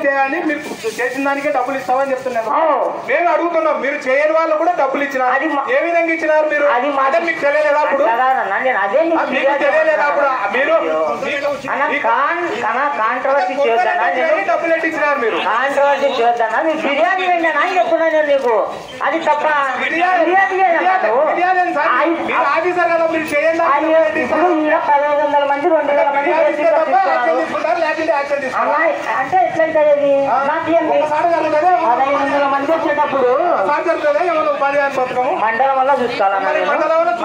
చేయాలని మీరు చేసిన దానికే డబ్బులు ఇస్తామని చెప్తున్నారు. మేము అడుగుతున్నాం, మీరు చేయని వాళ్ళు కూడా డబ్బులు ఇచ్చినారు. ఏ విధంగా ఇచ్చినారు మీరు? అదే మీకు తెలియలేదా? అప్పుడు మీకు తెలియలేదా? అప్పుడు మీరు కాంట్రవర్సీ చేద్దానా? డబ్బులు ఎట్టి ఇచ్చినారు మీరు? కాంట్రవర్సీ చేద్దానా? మీరు బిర్యానీ వెళ్ళానా అని చెప్తున్నా నేను నీకు. అది తప్ప బిర్యానీ ఆఫీసర్ కదా, మీరు చేయండి. ఇప్పుడు 1500 మంది 2000 మంది అంటే ఎట్లంటే 1500 మంది వచ్చేటప్పుడు మండలం వల్ల చూసుకోవాలన్నా,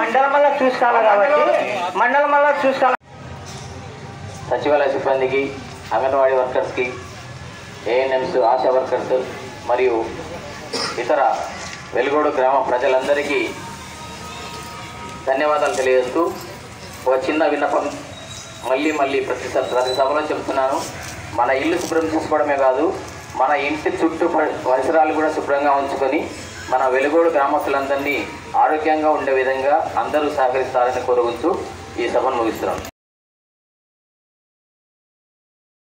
మండలం వల్ల చూసుకోవాలి కాబట్టి మండలం వల్ల చూసుకోవాలి. సచివాలయ సిబ్బందికి, అంగన్వాడీ వర్కర్స్కి, ఏఎన్ఎంస్, ఆశా వర్కర్స్ మరియు ఇతర వెలుగోడు గ్రామ ప్రజలందరికీ ధన్యవాదాలు తెలియజేస్తూ ఒక చిన్న విన్నపం మళ్ళీ ప్రతి సభలో చెప్తున్నాను. మన ఇల్లు శుభ్రం చేసుకోవడమే కాదు, మన ఇంటి చుట్టూ పరిసరాలు కూడా శుభ్రంగా ఉంచుకొని మన వెలుగోడు గ్రామస్తులందరినీ ఆరోగ్యంగా ఉండే విధంగా అందరూ సహకరిస్తారని కోరుకుంటూ ఈ సభను ముగిస్తున్నాను.